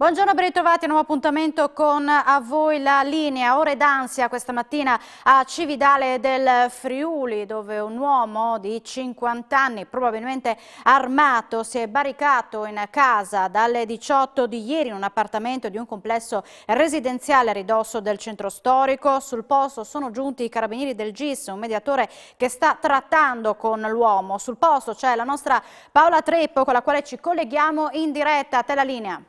Buongiorno, ben ritrovati a un nuovo appuntamento con A Voi la Linea. Ore d'ansia questa mattina a Cividale del Friuli, dove un uomo di 50 anni, probabilmente armato, si è barricato in casa dalle 18 di ieri in un appartamento di un complesso residenziale a ridosso del centro storico. Sul posto sono giunti i carabinieri del GIS, un mediatore che sta trattando con l'uomo. Sul posto c'è la nostra Paola Treppo, con la quale ci colleghiamo in diretta. A te la linea.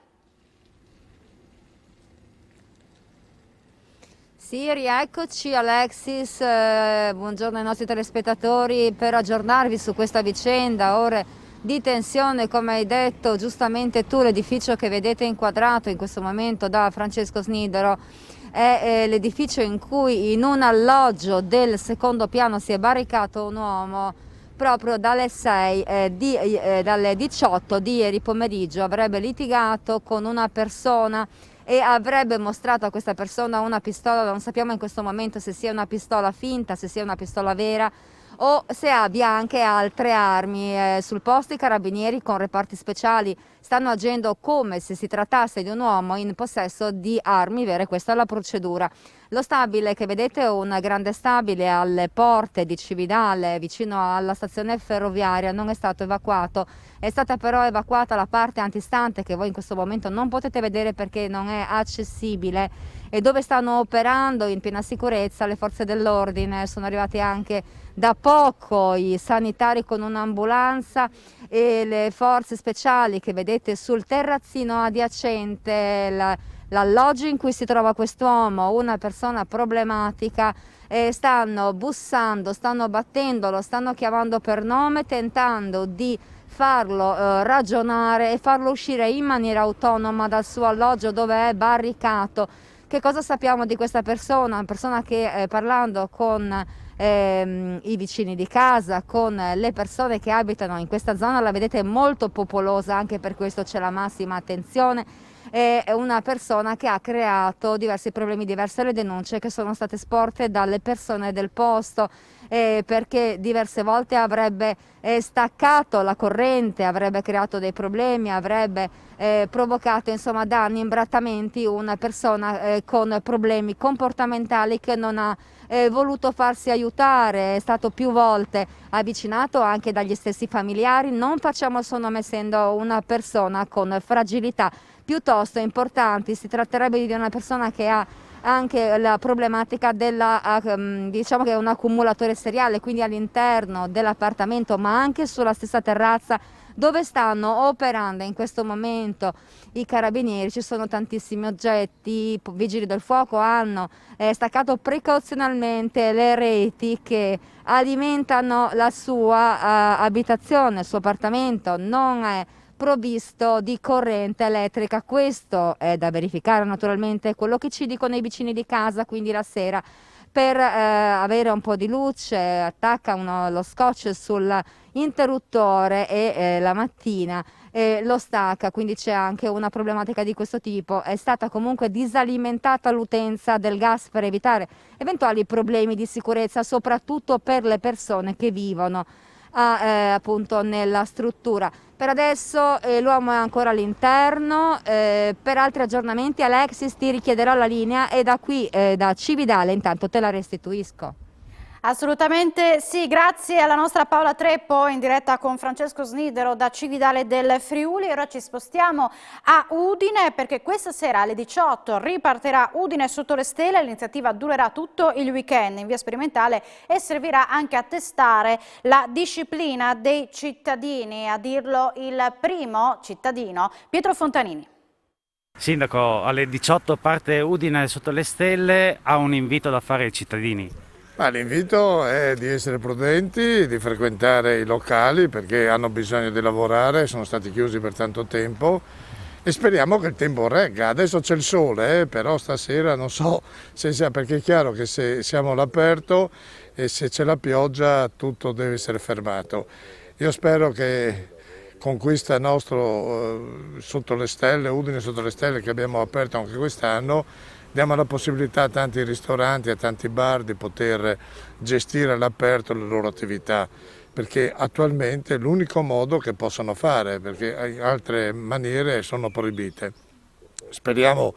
Sì, rieccoci Alexis, buongiorno ai nostri telespettatori per aggiornarvi su questa vicenda, ore di tensione, come hai detto giustamente tu. L'edificio che vedete inquadrato in questo momento da Francesco Snidero è l'edificio in cui in un alloggio del secondo piano si è barricato un uomo proprio dalle 18 di ieri pomeriggio. Avrebbe litigato con una persona e avrebbe mostrato a questa persona una pistola. Non sappiamo in questo momento se sia una pistola finta, se sia una pistola vera o se abbia anche altre armi. Sul posto i carabinieri con reparti speciali stanno agendo come se si trattasse di un uomo in possesso di armi vere. Questa è la procedura. Lo stabile che vedete è un grande stabile alle porte di Cividale, vicino alla stazione ferroviaria, non è stato evacuato. È stata però evacuata la parte antistante che voi in questo momento non potete vedere perché non è accessibile, e dove stanno operando in piena sicurezza le forze dell'ordine. Sono arrivati anche da poco i sanitari con un'ambulanza e le forze speciali che vedete sul terrazzino adiacente l'alloggio in cui si trova quest'uomo, una persona problematica. Stanno bussando, stanno battendolo, stanno chiamando per nome, tentando di farlo ragionare e farlo uscire in maniera autonoma dal suo alloggio dove è barricato. Che cosa sappiamo di questa persona? Una persona che parlando con i vicini di casa, con le persone che abitano in questa zona, la vedete molto popolosa, anche per questo c'è la massima attenzione. È una persona che ha creato diversi problemi, diverse le denunce che sono state sporte dalle persone del posto, perché diverse volte avrebbe staccato la corrente, avrebbe creato dei problemi, avrebbe provocato insomma danni, imbrattamenti. Una persona con problemi comportamentali che non ha voluto farsi aiutare, è stato più volte avvicinato anche dagli stessi familiari. Non facciamo il suo nome, essendo una persona con fragilità piuttosto importanti. Si tratterebbe di una persona che ha anche la problematica della, diciamo che è un accumulatore seriale, quindi all'interno dell'appartamento ma anche sulla stessa terrazza dove stanno operando in questo momento i carabinieri. Ci sono tantissimi oggetti. I vigili del fuoco hanno staccato precauzionalmente le reti che alimentano la sua abitazione. Il suo appartamento non è provvisto di corrente elettrica. Questo è da verificare naturalmente, quello che ci dicono i vicini di casa, quindi la sera per avere un po' di luce attaccano lo scotch sull'interruttore e la mattina lo stacca, quindi c'è anche una problematica di questo tipo. È stata comunque disalimentata l'utenza del gas per evitare eventuali problemi di sicurezza, soprattutto per le persone che vivono appunto nella struttura. Per adesso l'uomo è ancora all'interno. Per altri aggiornamenti Alexis ti richiederò la linea e da qui da Cividale intanto te la restituisco. Assolutamente sì, grazie alla nostra Paola Treppo in diretta con Francesco Snidero da Cividale del Friuli. Ora ci spostiamo a Udine perché questa sera alle 18 ripartirà Udine sotto le stelle. L'iniziativa durerà tutto il weekend in via sperimentale e servirà anche a testare la disciplina dei cittadini, a dirlo il primo cittadino Pietro Fontanini. Sindaco, alle 18 parte Udine sotto le stelle, ha un invito da fare ai cittadini. L'invito è di essere prudenti, di frequentare i locali perché hanno bisogno di lavorare, sono stati chiusi per tanto tempo e speriamo che il tempo regga. Adesso c'è il sole, però stasera non so se sia, perché è chiaro che se siamo all'aperto e se c'è la pioggia tutto deve essere fermato. Io spero che con questa nostro sotto le stelle, Udine sotto le stelle, che abbiamo aperto anche quest'anno, diamo la possibilità a tanti ristoranti, a tanti bar di poter gestire all'aperto le loro attività, perché attualmente è l'unico modo che possono fare, perché altre maniere sono proibite. speriamo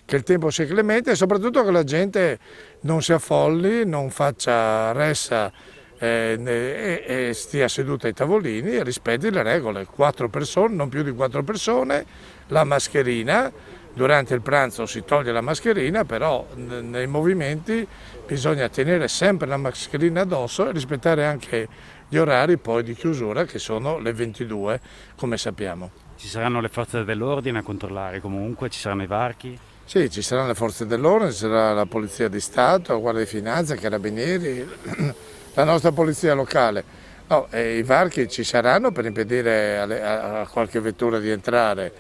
che il tempo sia clemente e soprattutto che la gente non si affolli, non faccia ressa e stia seduta ai tavolini e rispetti le regole. 4 persone, non più di 4 persone, la mascherina, durante il pranzo si toglie la mascherina, però nei movimenti bisogna tenere sempre la mascherina addosso e rispettare anche gli orari poi di chiusura che sono le 22 come sappiamo. Ci saranno le forze dell'ordine a controllare comunque, ci saranno i varchi? Sì, ci saranno le forze dell'ordine, ci sarà la Polizia di Stato, la Guardia di Finanza, i Carabinieri, la nostra polizia locale. No, i varchi ci saranno per impedire a qualche vettura di entrare.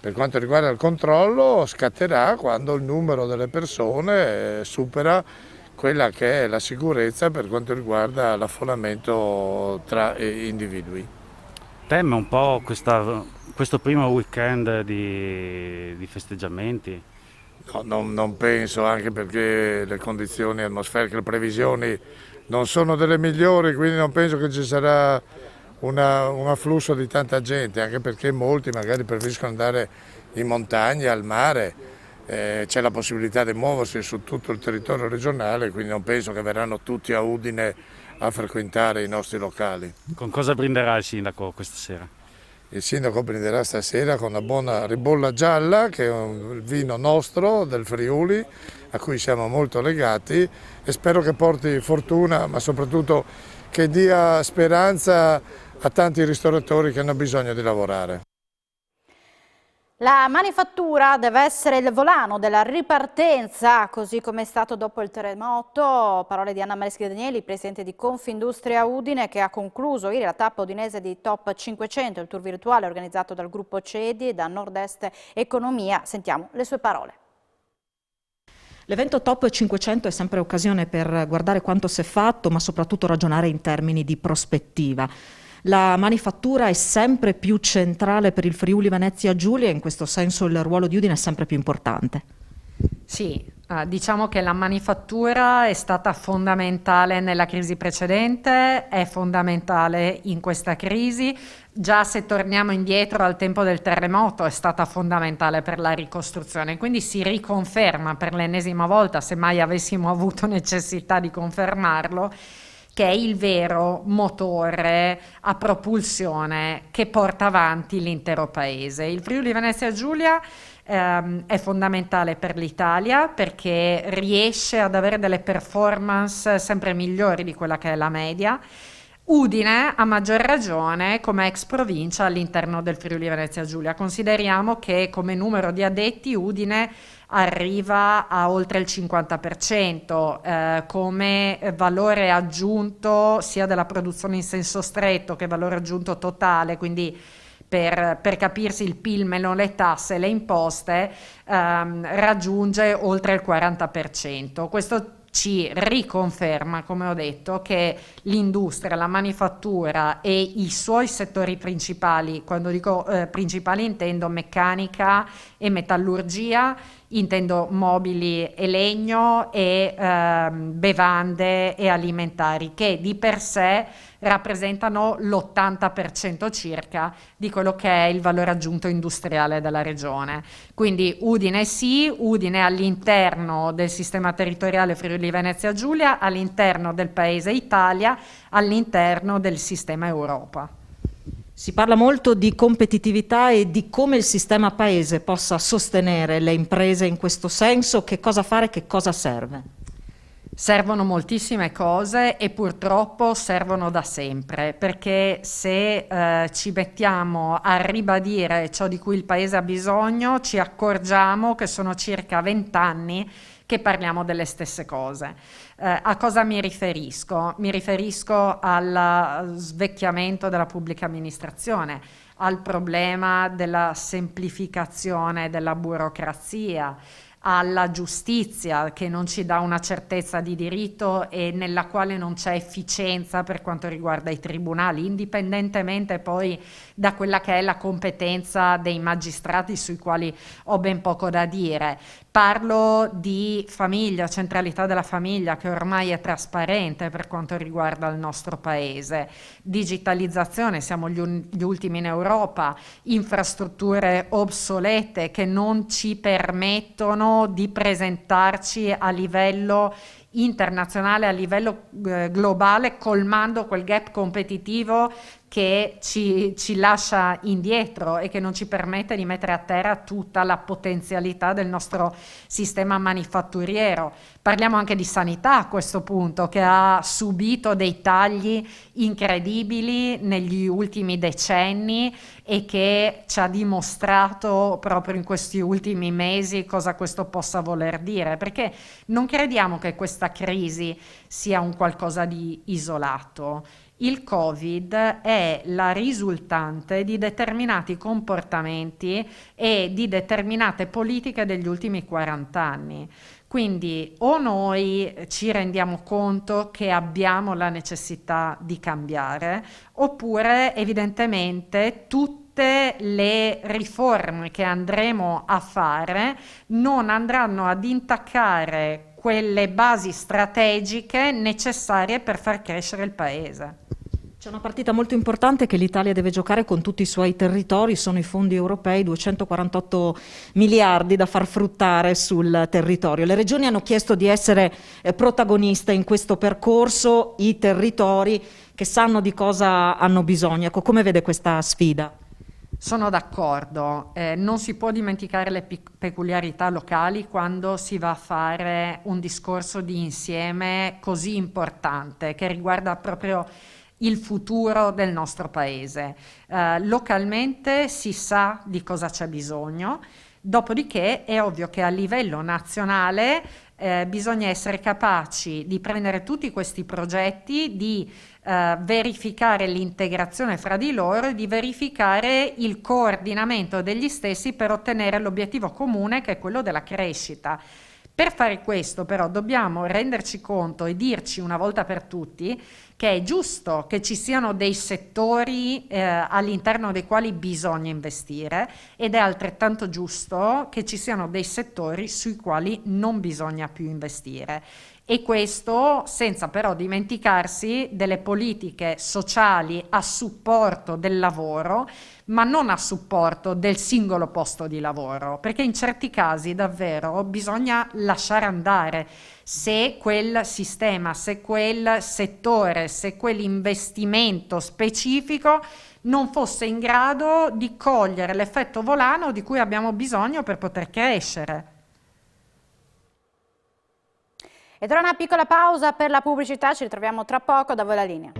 Per quanto riguarda il controllo scatterà quando il numero delle persone supera quella che è la sicurezza per quanto riguarda l'affollamento tra individui. Teme un po' questo primo weekend di festeggiamenti? No, non penso, anche perché le condizioni atmosferiche, le previsioni non sono delle migliori, quindi non penso che ci sarà un afflusso di tanta gente, anche perché molti magari preferiscono andare in montagna, al mare, c'è la possibilità di muoversi su tutto il territorio regionale, quindi non penso che verranno tutti a Udine a frequentare i nostri locali. Con cosa brinderà il sindaco questa sera? Il sindaco brinderà stasera con una buona ribolla gialla, che è un vino nostro del Friuli, a cui siamo molto legati e spero che porti fortuna, ma soprattutto che dia speranza a tanti ristoratori che hanno bisogno di lavorare. La manifattura deve essere il volano della ripartenza, così come è stato dopo il terremoto. Parole di Anna Mareschi Danieli, presidente di Confindustria Udine, che ha concluso ieri la tappa udinese di Top 500, il tour virtuale organizzato dal gruppo CEDI e da Nord-Est Economia. Sentiamo le sue parole. L'evento Top 500 è sempre occasione per guardare quanto si è fatto, ma soprattutto ragionare in termini di prospettiva. La manifattura è sempre più centrale per il Friuli Venezia Giulia e in questo senso il ruolo di Udine è sempre più importante. Sì, diciamo che la manifattura è stata fondamentale nella crisi precedente, è fondamentale in questa crisi. Già se torniamo indietro al tempo del terremoto è stata fondamentale per la ricostruzione, quindi si riconferma per l'ennesima volta, se mai avessimo avuto necessità di confermarlo, che è il vero motore a propulsione che porta avanti l'intero paese. Il Friuli Venezia Giulia è fondamentale per l'Italia perché riesce ad avere delle performance sempre migliori di quella che è la media. Udine, a maggior ragione, come ex provincia all'interno del Friuli Venezia Giulia. Consideriamo che come numero di addetti Udine arriva a oltre il 50%, come valore aggiunto sia della produzione in senso stretto che valore aggiunto totale, quindi per capirsi il PIL meno le tasse e le imposte raggiunge oltre il 40%. Questo ci riconferma, come ho detto, che l'industria, la manifattura e i suoi settori principali, quando dico principali intendo meccanica e metallurgia, intendo mobili e legno e bevande e alimentari, che di per sé rappresentano l'80% circa di quello che è il valore aggiunto industriale della regione. Quindi Udine sì, Udine all'interno del sistema territoriale Friuli Venezia Giulia, all'interno del paese Italia, all'interno del sistema Europa. Si parla molto di competitività e di come il sistema paese possa sostenere le imprese in questo senso, che cosa fare, che cosa serve. Servono moltissime cose e purtroppo servono da sempre, perché se ci mettiamo a ribadire ciò di cui il Paese ha bisogno, ci accorgiamo che sono circa 20 anni che parliamo delle stesse cose. A cosa mi riferisco? Mi riferisco al svecchiamento della pubblica amministrazione, al problema della semplificazione della burocrazia, alla giustizia che non ci dà una certezza di diritto e nella quale non c'è efficienza per quanto riguarda i tribunali, indipendentemente poi da quella che è la competenza dei magistrati, sui quali ho ben poco da dire. Parlo di famiglia, centralità della famiglia che ormai è trasparente per quanto riguarda il nostro paese, digitalizzazione, siamo gli ultimi in Europa, infrastrutture obsolete che non ci permettono di presentarci a livello internazionale, a livello globale, colmando quel gap competitivo che ci lascia indietro e che non ci permette di mettere a terra tutta la potenzialità del nostro sistema manifatturiero. Parliamo anche di sanità a questo punto, che ha subito dei tagli incredibili negli ultimi decenni e che ci ha dimostrato proprio in questi ultimi mesi cosa questo possa voler dire, perché non crediamo che questa crisi sia un qualcosa di isolato. Il Covid è la risultante di determinati comportamenti e di determinate politiche degli ultimi 40 anni. Quindi o noi ci rendiamo conto che abbiamo la necessità di cambiare, oppure evidentemente tutte le riforme che andremo a fare non andranno ad intaccare quelle basi strategiche necessarie per far crescere il Paese. C'è una partita molto importante che l'Italia deve giocare con tutti i suoi territori, sono i fondi europei, 248 miliardi da far fruttare sul territorio. Le regioni hanno chiesto di essere protagoniste in questo percorso, i territori che sanno di cosa hanno bisogno. Ecco, come vede questa sfida? Sono d'accordo, non si può dimenticare le peculiarità locali quando si va a fare un discorso di insieme così importante che riguarda proprio il futuro del nostro paese. Localmente si sa di cosa c'è bisogno, dopodiché è ovvio che a livello nazionale bisogna essere capaci di prendere tutti questi progetti, di verificare l'integrazione fra di loro e di verificare il coordinamento degli stessi per ottenere l'obiettivo comune che è quello della crescita. Per fare questo però dobbiamo renderci conto e dirci una volta per tutti che è giusto che ci siano dei settori all'interno dei quali bisogna investire ed è altrettanto giusto che ci siano dei settori sui quali non bisogna più investire. E questo senza però dimenticarsi delle politiche sociali a supporto del lavoro, ma non a supporto del singolo posto di lavoro, perché in certi casi davvero bisogna lasciare andare. Se quel sistema, se quel settore, se quell'investimento specifico non fosse in grado di cogliere l'effetto volano di cui abbiamo bisogno per poter crescere. E tra una piccola pausa per la pubblicità ci ritroviamo tra poco, da voi la linea.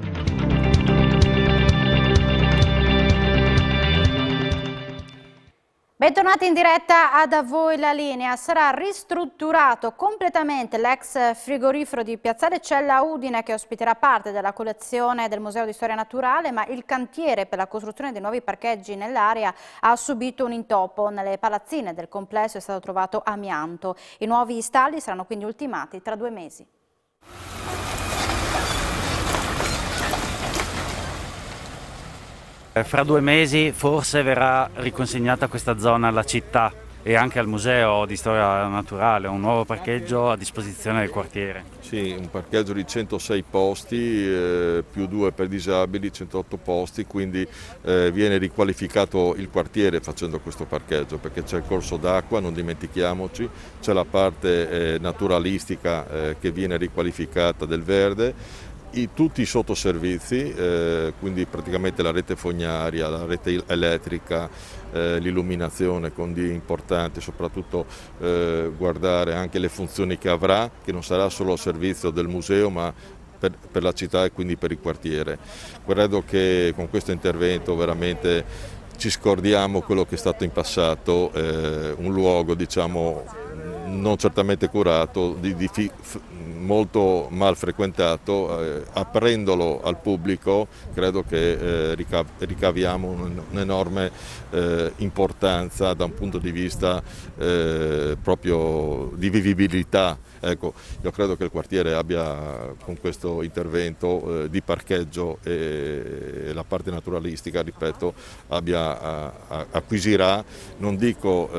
Bentornati in diretta a Da Voi la linea. Sarà ristrutturato completamente l'ex frigorifero di Piazzale Cella Udine che ospiterà parte della collezione del Museo di Storia Naturale, ma il cantiere per la costruzione dei nuovi parcheggi nell'area ha subito un intoppo. Nelle palazzine del complesso è stato trovato amianto. I nuovi stalli saranno quindi ultimati tra 2 mesi. Fra 2 mesi forse verrà riconsegnata questa zona alla città e anche al Museo di Storia Naturale, un nuovo parcheggio a disposizione del quartiere. Sì, un parcheggio di 106 posti, più 2 per disabili, 108 posti, quindi viene riqualificato il quartiere facendo questo parcheggio, perché c'è il corso d'acqua, non dimentichiamoci, c'è la parte naturalistica che viene riqualificata del verde, tutti i sottoservizi, quindi praticamente la rete fognaria, la rete elettrica, l'illuminazione con die importanti, soprattutto guardare anche le funzioni che avrà, che non sarà solo a servizio del museo ma per la città e quindi per il quartiere. Credo che con questo intervento veramente ci scordiamo quello che è stato in passato, un luogo diciamo non certamente curato, molto mal frequentato, aprendolo al pubblico credo che ricaviamo un'enorme importanza da un punto di vista proprio di vivibilità. Ecco, io credo che il quartiere abbia con questo intervento di parcheggio e la parte naturalistica, ripeto, acquisirà, non dico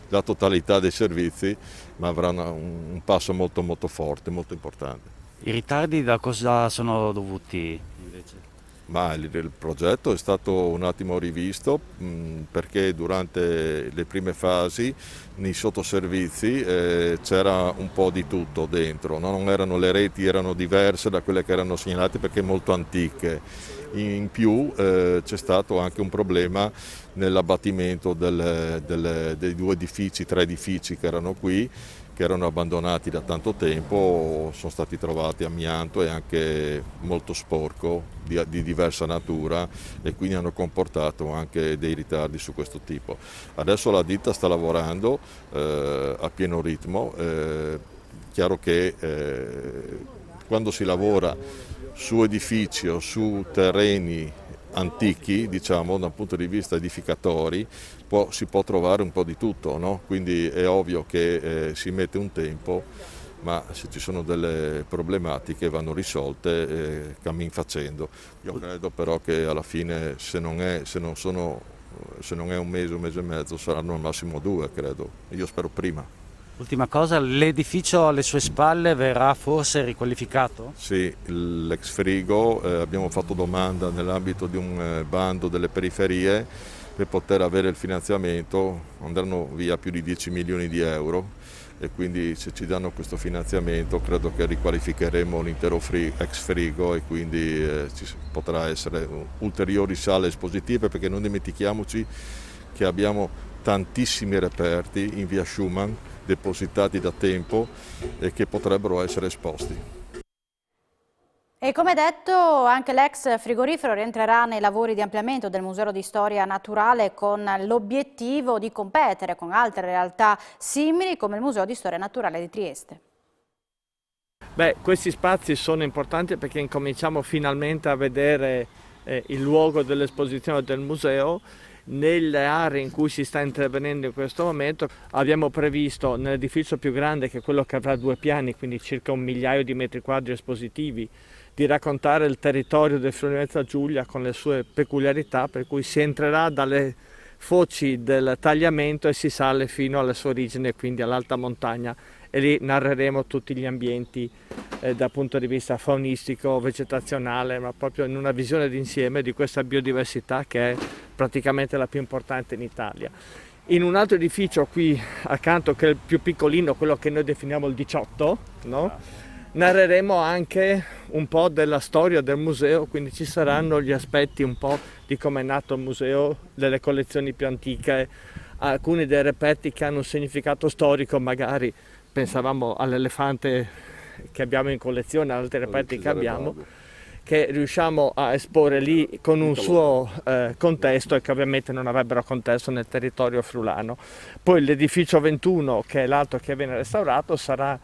la totalità dei servizi, ma avrà un passo molto molto forte, molto importante. I ritardi da cosa sono dovuti invece? Ma il progetto è stato un attimo rivisto perché durante le prime fasi nei sottoservizi c'era un po' di tutto dentro, no? Non erano, le reti erano diverse da quelle che erano segnalate perché molto antiche. In più c'è stato anche un problema nell'abbattimento dei due edifici, 3 edifici che erano qui, che erano abbandonati da tanto tempo, sono stati trovati amianto e anche molto sporco di diversa natura e quindi hanno comportato anche dei ritardi su questo tipo. Adesso la ditta sta lavorando a pieno ritmo, chiaro che quando si lavora su edifici o su terreni antichi, diciamo, da un punto di vista edificatori, si può trovare un po' di tutto, no? Quindi è ovvio che si mette un tempo, ma se ci sono delle problematiche vanno risolte cammin facendo. Io credo però che alla fine se non è un mese e mezzo saranno al massimo 2, credo. Io spero prima. Ultima cosa, l'edificio alle sue spalle verrà forse riqualificato? Sì, l'ex frigo, abbiamo fatto domanda nell'ambito di un bando delle periferie per poter avere il finanziamento, andranno via più di 10 milioni di euro e quindi se ci danno questo finanziamento credo che riqualificheremo l'intero ex frigo e quindi ci potrà essere ulteriori sale espositive, perché non dimentichiamoci che abbiamo tantissimi reperti in via Schumann depositati da tempo e che potrebbero essere esposti. E come detto, anche l'ex frigorifero rientrerà nei lavori di ampliamento del Museo di Storia Naturale con l'obiettivo di competere con altre realtà simili come il Museo di Storia Naturale di Trieste. Beh, questi spazi sono importanti perché incominciamo finalmente a vedere il luogo dell'esposizione del museo. Nelle aree in cui si sta intervenendo in questo momento abbiamo previsto nell'edificio più grande, che è quello che avrà 2 piani, quindi circa 1 migliaio di metri quadri espositivi, di raccontare il territorio del Friuli Venezia Giulia con le sue peculiarità, per cui si entrerà dalle foci del tagliamento e si sale fino alle sue origini, quindi all'alta montagna, e lì narreremo tutti gli ambienti dal punto di vista faunistico, vegetazionale, ma proprio in una visione d'insieme di questa biodiversità che è praticamente la più importante in Italia. In un altro edificio qui accanto, che è il più piccolino, quello che noi definiamo il 18, no? Narreremo anche un po' della storia del museo, quindi ci saranno gli aspetti un po' di come è nato il museo, delle collezioni più antiche, alcuni dei reperti che hanno un significato storico, magari pensavamo all'elefante che abbiamo in collezione, ad altri reperti che abbiamo, che riusciamo a esporre lì con un suo contesto e che ovviamente non avrebbero contesto nel territorio friulano. Poi l'edificio 21, che è l'altro che viene restaurato, sarà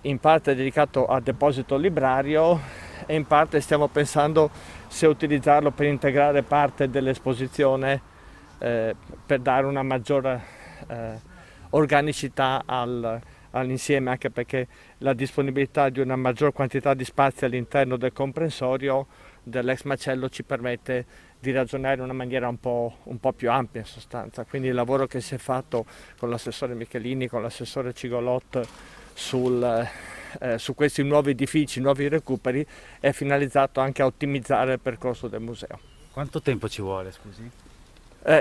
in parte dedicato a deposito librario e in parte stiamo pensando se utilizzarlo per integrare parte dell'esposizione per dare una maggiore organicità all'insieme, anche perché la disponibilità di una maggior quantità di spazio all'interno del comprensorio dell'ex macello ci permette di ragionare in una maniera un po' più ampia in sostanza. Quindi il lavoro che si è fatto con l'assessore Michelini, con l'assessore Cigolot su questi nuovi edifici, nuovi recuperi, è finalizzato anche a ottimizzare il percorso del museo. Quanto tempo ci vuole, scusi?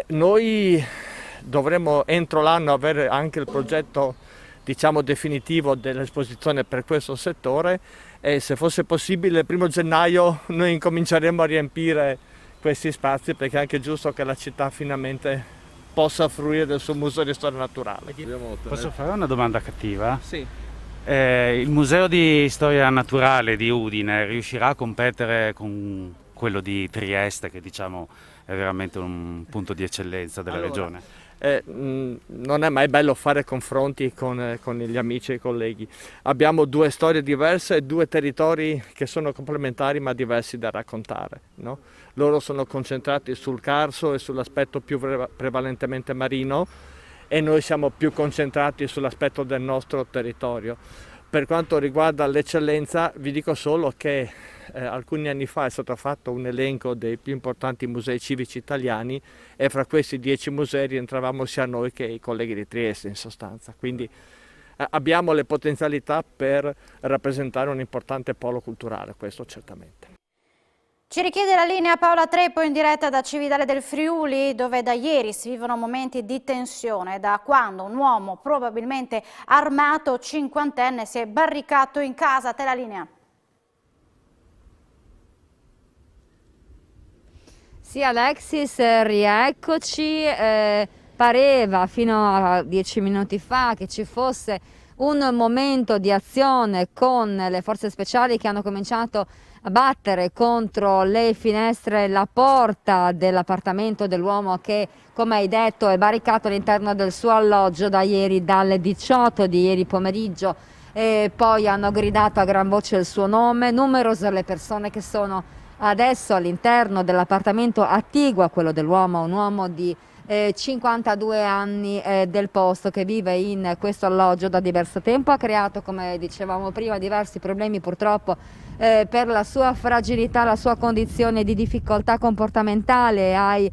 Noi dovremo entro l'anno avere anche il progetto, diciamo, definitivo dell'esposizione per questo settore e se fosse possibile il 1° gennaio noi incominceremo a riempire questi spazi, perché è anche giusto che la città finalmente possa fruire del suo museo di storia naturale. Posso fare una domanda cattiva? Sì. Il Museo di Storia Naturale di Udine riuscirà a competere con quello di Trieste, che diciamo è veramente un punto di eccellenza della regione? Non è mai bello fare confronti con gli amici e i colleghi. Abbiamo 2 storie diverse, 2 territori che sono complementari ma diversi da raccontare, no? Loro sono concentrati sul Carso e sull'aspetto più prevalentemente marino e noi siamo più concentrati sull'aspetto del nostro territorio. Per quanto riguarda l'eccellenza vi dico solo che alcuni anni fa è stato fatto un elenco dei più importanti musei civici italiani e fra questi 10 musei rientravamo sia noi che i colleghi di Trieste in sostanza. Quindi abbiamo le potenzialità per rappresentare un importante polo culturale, questo certamente. Ci richiede la linea Paola Treppo in diretta da Cividale del Friuli, dove da ieri si vivono momenti di tensione, da quando un uomo probabilmente armato, cinquantenne, si è barricato in casa. A te la linea. Sì, Alexis, rieccoci. Pareva fino a 10 minuti fa che ci fosse un momento di azione con le forze speciali che hanno cominciato a battere contro le finestre la porta dell'appartamento dell'uomo che, come hai detto, è barricato all'interno del suo alloggio da ieri, dalle 18 di ieri pomeriggio, e poi hanno gridato a gran voce il suo nome. Numerose le persone che sono adesso all'interno dell'appartamento attiguo a quello dell'uomo, un uomo di 52 anni del posto, che vive in questo alloggio da diverso tempo. Ha creato, come dicevamo prima, diversi problemi purtroppo per la sua fragilità, la sua condizione di difficoltà comportamentale ai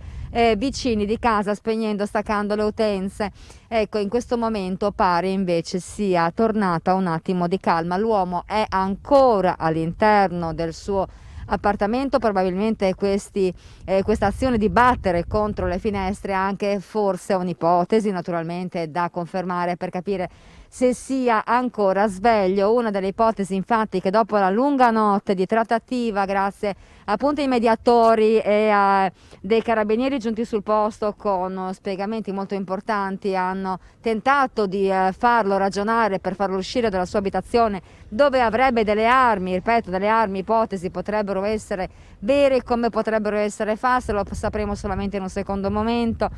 vicini di casa, spegnendo, staccando le utenze. Ecco, in questo momento pare invece sia tornata un attimo di calma. L'uomo è ancora all'interno del suo appartamento, probabilmente questa azione di battere contro le finestre, anche forse un'ipotesi naturalmente da confermare per capire se sia ancora sveglio. Una delle ipotesi infatti che dopo la lunga notte di trattativa, grazie appunto ai mediatori e a dei carabinieri giunti sul posto con spiegamenti molto importanti, hanno tentato di farlo ragionare per farlo uscire dalla sua abitazione, dove avrebbe delle armi. Ripeto, delle armi, ipotesi, potrebbero essere vere come potrebbero essere false, lo sapremo solamente in un secondo momento.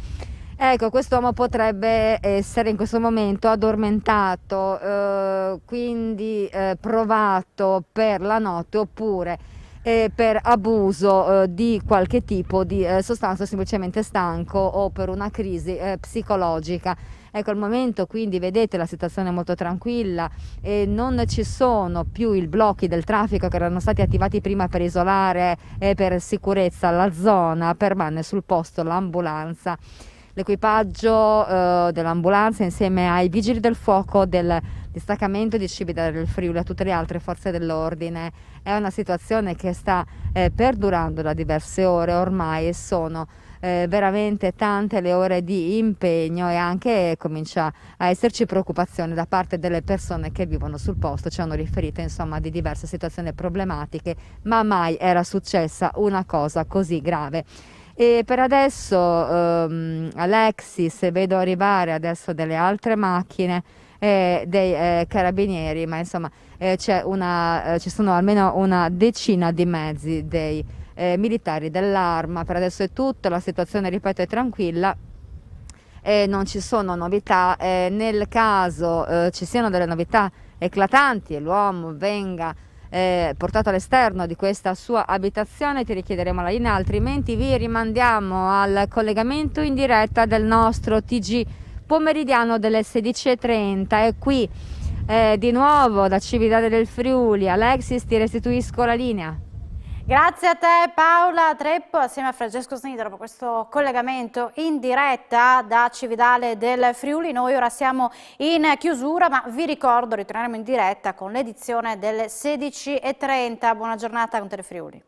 Ecco, quest'uomo potrebbe essere in questo momento addormentato, quindi provato per la notte, oppure per abuso di qualche tipo di sostanza, semplicemente stanco, o per una crisi psicologica. Ecco, al momento quindi vedete la situazione è molto tranquilla e non ci sono più i blocchi del traffico che erano stati attivati prima per isolare e per sicurezza la zona. Permane sul posto l'ambulanza. L'equipaggio dell'ambulanza, insieme ai vigili del fuoco del distaccamento di Cividale del Friuli e a tutte le altre forze dell'ordine. È una situazione che sta perdurando da diverse ore ormai, e sono veramente tante le ore di impegno, e anche comincia a esserci preoccupazione da parte delle persone che vivono sul posto. Ci hanno riferito insomma di diverse situazioni problematiche, ma mai era successa una cosa così grave. E per adesso Alexis, vedo arrivare adesso delle altre macchine dei carabinieri, ma insomma ci sono almeno una decina di mezzi dei militari dell'Arma. Per adesso è tutto, la situazione, ripeto, è tranquilla e non ci sono novità. Nel caso ci siano delle novità eclatanti e l'uomo venga portato all'esterno di questa sua abitazione, ti richiederemo la linea, altrimenti vi rimandiamo al collegamento in diretta del nostro TG pomeridiano delle 16:30. E qui di nuovo da Cividale del Friuli, Alexis, ti restituisco la linea. Grazie a te Paola Treppo, assieme a Francesco Snidero, per questo collegamento in diretta da Cividale del Friuli. Noi ora siamo in chiusura, ma vi ricordo ritorneremo in diretta con l'edizione delle 16:30. Buona giornata con Telefriuli.